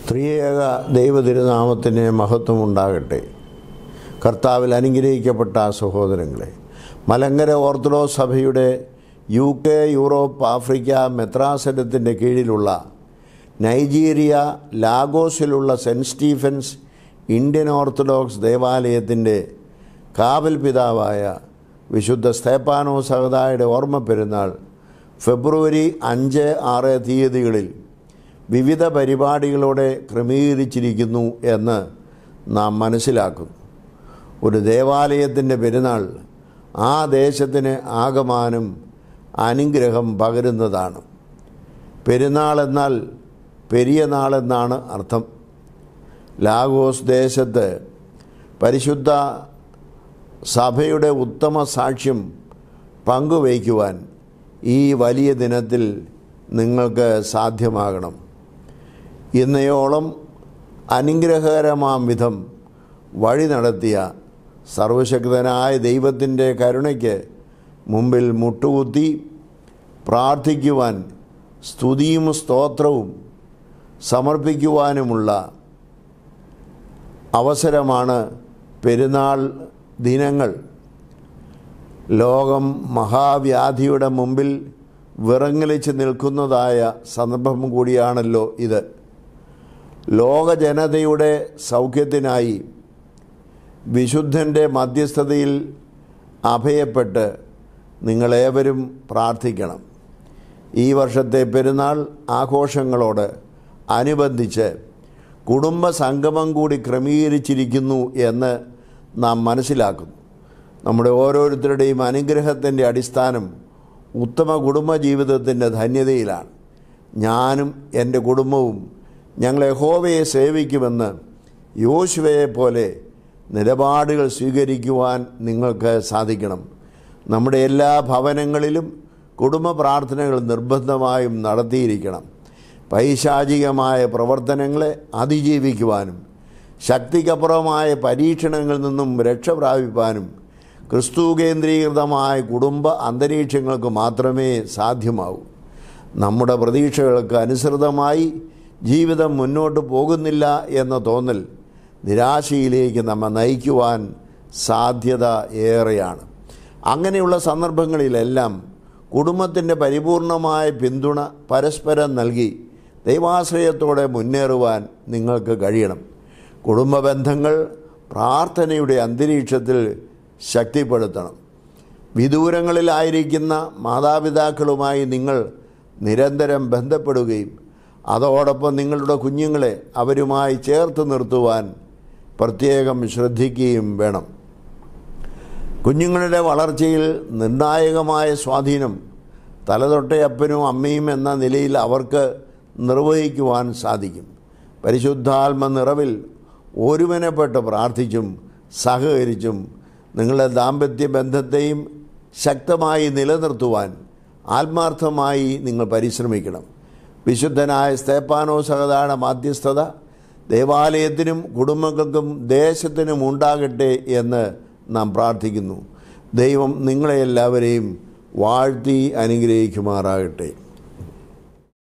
ത്രിയേക ദൈവതിരുനാമത്തിന് മഹത്വമുണ്ടാകട്ടെ. കർത്താവിൽ അനുഗ്രഹിക്കപ്പെട്ട സഹോദരങ്ങളെ, മലങ്കര ഓർത്തഡോക്സ് സഭയുടെ UK, യൂറോപ്പ്, ആഫ്രിക്ക മെത്രാസനത്തിൻ്റെ കീഴിലുള്ള നൈജീരിയ ലാഗോസിലുള്ള സെൻറ്റ് സ്റ്റീഫൻസ് ഇന്ത്യൻ ഓർത്തഡോക്സ് ദേവാലയത്തിൻ്റെ കാവൽ പിതാവായ വിശുദ്ധ സ്തേപ്പാനോസ് സഹദായുടെ ഓർമ്മ പെരുന്നാൾ ഫെബ്രുവരി 5, 6 തീയതികളിൽ വിവിധ പരിപാടികളോടെ ക്രമീകരിച്ചിരിക്കുന്നു എന്ന് നാം മനസ്സിലാക്കുന്നു. ഒരു ദേവാലയത്തിൻ്റെ പെരുന്നാൾ ആ ദേശത്തിന് ആകമാനം അനുഗ്രഹം പകരുന്നതാണ്. പെരുന്നാൾ എന്നാൽ പെരിയ നാളെന്നാണ് അർത്ഥം. ലാഗോസ് ദേശത്ത് പരിശുദ്ധ സഭയുടെ ഉത്തമ സാക്ഷ്യം പങ്കുവയ്ക്കുവാൻ ഈ വലിയ ദിനത്തിൽ നിങ്ങൾക്ക് സാധ്യമാകണം. ഇന്നയോളം അനുഗ്രഹകരമാം വിധം വഴി നടത്തിയ സർവശക്തനായ ദൈവത്തിൻ്റെ കരുണയ്ക്ക് മുമ്പിൽ മുട്ടുകുത്തി പ്രാർത്ഥിക്കുവാൻ, സ്തുതിയും സ്തോത്രവും സമർപ്പിക്കുവാനുമുള്ള അവസരമാണ് പെരുന്നാൾ ദിനങ്ങൾ. ലോകം മഹാവ്യാധിയുടെ മുമ്പിൽ വിറങ്ങലിച്ച് നിൽക്കുന്നതായ സന്ദർഭം കൂടിയാണല്ലോ ഇത്. ലോക ജനതയുടെ സൗഖ്യത്തിനായി വിശുദ്ധൻ്റെ മധ്യസ്ഥതയിൽ അഭയപ്പെട്ട് നിങ്ങളേവരും പ്രാർത്ഥിക്കണം. ഈ വർഷത്തെ പെരുന്നാൾ ആഘോഷങ്ങളോട് അനുബന്ധിച്ച് കുടുംബ സംഗമം കൂടി ക്രമീകരിച്ചിരിക്കുന്നു എന്ന് നാം മനസ്സിലാക്കുന്നു. നമ്മുടെ ഓരോരുത്തരുടെയും അനുഗ്രഹത്തിൻ്റെ അടിസ്ഥാനം ഉത്തമ കുടുംബജീവിതത്തിൻ്റെ ധന്യതയിലാണ്. ഞാനും എൻ്റെ കുടുംബവും ഞങ്ങൾ യഹോവയെ സേവിക്കുമെന്ന് യോശുവയെ പോലെ നിലപാടുകൾ സ്വീകരിക്കുവാൻ നിങ്ങൾക്ക് സാധിക്കണം. നമ്മുടെ എല്ലാ ഭവനങ്ങളിലും കുടുംബ പ്രാർത്ഥനകൾ നിർബന്ധമായും നടത്തിയിരിക്കണം. പൈശാചികമായ പ്രവർത്തനങ്ങളെ അതിജീവിക്കുവാനും ശക്തിക്കപ്പുറമായ പരീക്ഷണങ്ങളിൽ നിന്നും രക്ഷ പ്രാപിപ്പാനും ക്രിസ്തു കേന്ദ്രീകൃതമായ കുടുംബ അന്തരീക്ഷങ്ങൾക്ക് മാത്രമേ സാധ്യമാവൂ. നമ്മുടെ പ്രതീക്ഷകൾക്ക് അനുസൃതമായി ജീവിതം മുന്നോട്ട് പോകുന്നില്ല എന്ന തോന്നൽ നിരാശയിലേക്ക് നമ്മെ നയിക്കുവാൻ സാധ്യത ഏറെയാണ്. അങ്ങനെയുള്ള സന്ദർഭങ്ങളിലെല്ലാം കുടുംബത്തിൻ്റെ പരിപൂർണമായ പിന്തുണ പരസ്പരം നൽകി ദൈവാശ്രയത്തോടെ മുന്നേറുവാൻ നിങ്ങൾക്ക് കഴിയണം. കുടുംബ ബന്ധങ്ങൾ പ്രാർത്ഥനയുടെ അന്തരീക്ഷത്തിൽ ശക്തിപ്പെടുത്തണം. വിദൂരങ്ങളിലായിരിക്കുന്ന മാതാപിതാക്കളുമായി നിങ്ങൾ നിരന്തരം ബന്ധപ്പെടുകയും അതോടൊപ്പം നിങ്ങളുടെ കുഞ്ഞുങ്ങളെ അവരുമായി ചേർത്ത് നിർത്തുവാൻ പ്രത്യേകം ശ്രദ്ധിക്കുകയും വേണം. കുഞ്ഞുങ്ങളുടെ വളർച്ചയിൽ നിർണായകമായ സ്വാധീനം തലതൊട്ടയപ്പനും അമ്മയും എന്ന നിലയിൽ അവർക്ക് നിർവഹിക്കുവാൻ സാധിക്കും. പരിശുദ്ധാത്മ നിറവിൽ ഒരുമനപ്പെട്ട് പ്രാർത്ഥിച്ചും സഹകരിച്ചും നിങ്ങളുടെ ദാമ്പത്യ ബന്ധത്തെയും ശക്തമായി നിലനിർത്തുവാൻ ആത്മാർത്ഥമായി നിങ്ങൾ പരിശ്രമിക്കണം. വിശുദ്ധനായ സ്തേപ്പാനോസ് സഹദായുടെ മധ്യസ്ഥത ദേവാലയത്തിനും കുടുംബങ്ങൾക്കും ദേശത്തിനും ഉണ്ടാകട്ടെ എന്ന് നാം പ്രാർത്ഥിക്കുന്നു. ദൈവം നിങ്ങളെല്ലാവരെയും വാഴ്ത്തി അനുഗ്രഹിക്കുമാറാകട്ടെ.